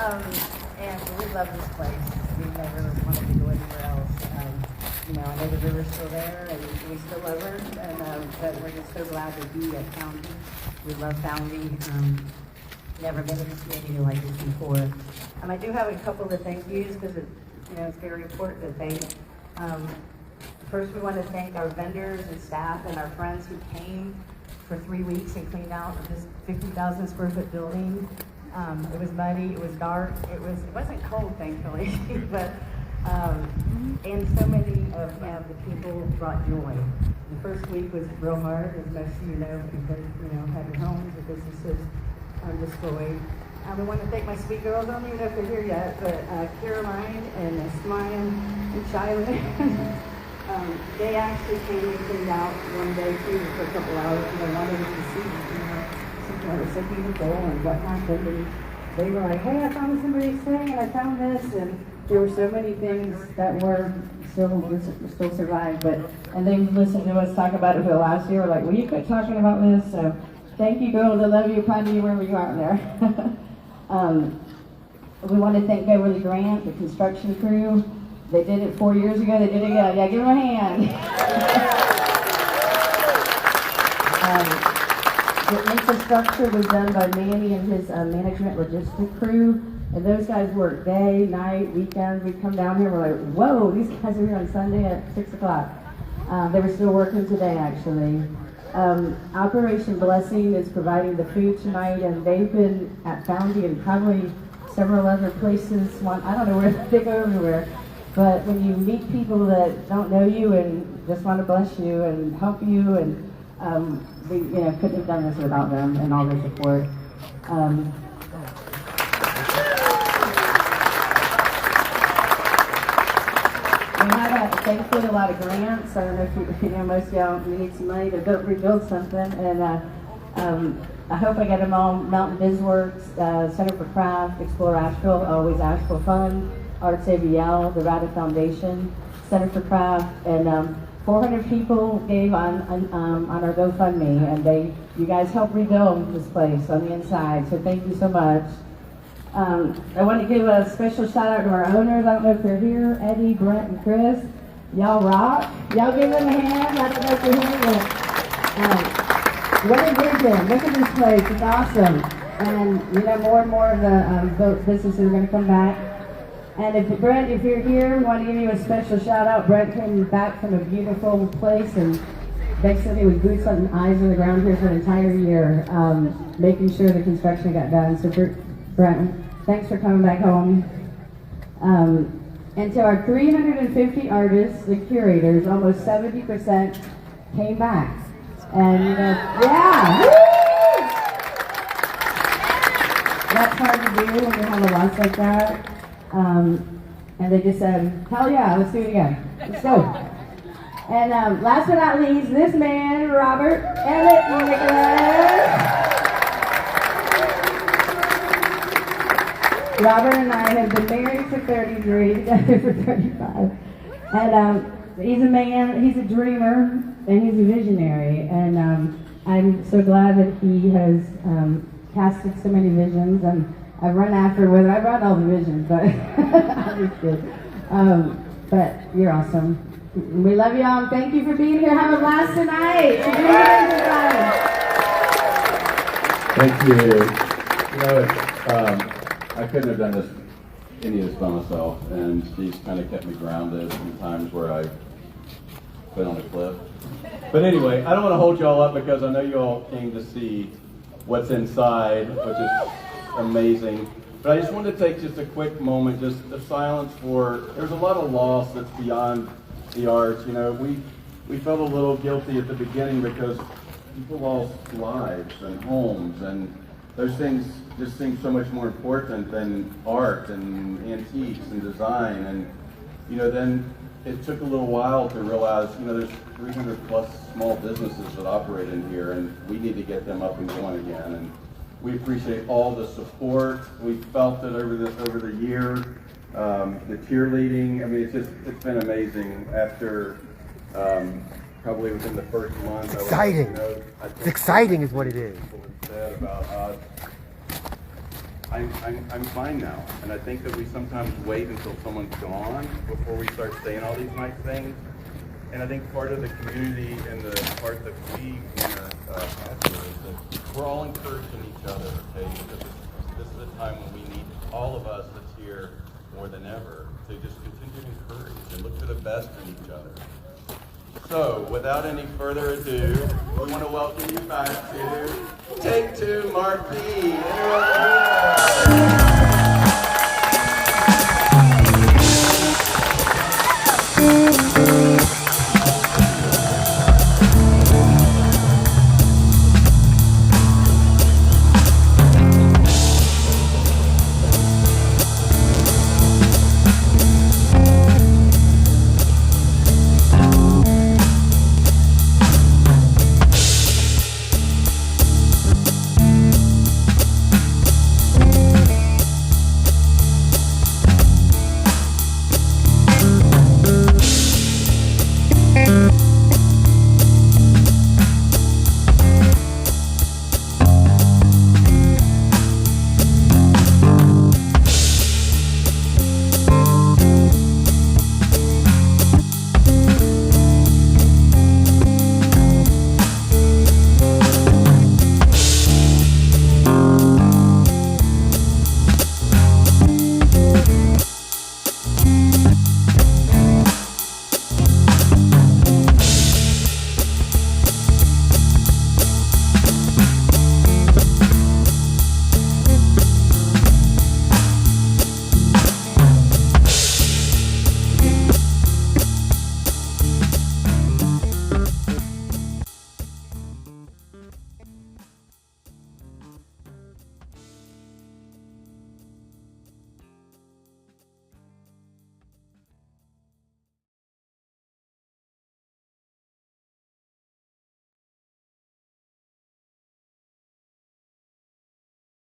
And we love this place. We never wanted to go anywhere else. I know the river's still there, and we still love her. And but we're just so glad to be at Foundry. We love Foundry. Never been in a community like this before. I do have a couple of thank yous because it's very important to thank. First, we want to thank our vendors and staff and our friends who came for 3 weeks and cleaned out this 50,000 square foot building. It was muddy, it was dark, it wasn't cold, thankfully, but and so many of the people brought joy. The first week was real hard, as most of you know, because had your homes, your businesses destroyed. We want to thank my sweet girls. I don't even know if they're here yet, but Caroline and Smile and Shiloh. They actually came and cleaned out one day too for a couple hours, and they wanted us to see, something that was so beautiful and what happened. And they were like, "Hey, I found somebody's thing, and I found this," and there were so many things that were still survived. And they listened to us talk about it for the last year. We're like, "Will you quit talking about this?" So, thank you, girls. I love you. Proud of you wherever you are out there. We want to thank Beverly Grant, the construction crew. They did it 4 years ago. They did it again. Yeah, give them a hand. The infrastructure was done by Manny and his management logistic crew. And those guys work day, night, weekends. We come down here, we're like, whoa, these guys are here on Sunday at 6 o'clock. They were still working today, actually. Operation Blessing is providing the food tonight, and they've been at Foundry and probably several other places. I don't know where, they go everywhere. But when you meet people that don't know you and just want to bless you and help you, and we couldn't have done this without them and all their support. We have thankfully a lot of grants. I don't know if you know, most of y'all need some money to rebuild something, and I hope I get them all. Mountain BizWorks, Center for Craft, Explore Asheville, Always Asheville Fund, Arts ABL, the RAD Foundation, Center for Craft, and 400 people gave on our GoFundMe, and you guys helped rebuild this place on the inside, so thank you so much. I want to give a special shout out to our owners. I don't know if they're here, Eddie, Brent, and Chris. Y'all rock. Y'all give them a hand. I don't know if they're here, but what a vision. Look at this place. It's awesome. And more and more of the businesses are going to come back. And Brent, if you're here, we want to give you a special shout out. Brent came back from a beautiful place and basically with boots on eyes on the ground here for an entire year, making sure the construction got done. So Brent, thanks for coming back home. And to our 350 artists, the curators, almost 70% came back. And yeah! Woo! That's hard to do when you have a loss like that. And they just said, hell yeah, let's do it again. Let's go. And last but not least, this man, Robert Emmett Nicholas. Robert and I have been married for 33, together for 35. And he's a man, he's a dreamer, and he's a visionary. And I'm so glad that he has casted so many visions. And I run after whether I run all the visions, but I'm just kidding. But you're awesome. We love y'all, and thank you for being here. Have a blast tonight. Thank you. I couldn't have done any of this by myself, and she's kind of kept me grounded in times where I've been on a cliff. But anyway, I don't want to hold y'all up because I know you all came to see what's inside, which is amazing. But I just wanted to take just a quick moment, just of silence for, there's a lot of loss that's beyond the arts. We felt a little guilty at the beginning because people lost lives and homes, and those things just seem so much more important than art and antiques and design. And then it took a little while to realize, there's 300 plus small businesses that operate in here, and we need to get them up and going again. And we appreciate all the support. We felt it over the year. The cheerleading, it's been amazing. After probably within the first month. Exciting. It's exciting is what it is. Said about I'm fine now. And I think that we sometimes wait until someone's gone before we start saying all these nice things. And I think part of the community and the part that we want to have here is that we're all encouraging each other, okay? Because this is a time when we need all of us that's here more than ever to just continue to encourage and look for the best in each other. So, without any further ado, we want to welcome you back to Take Two Marquee.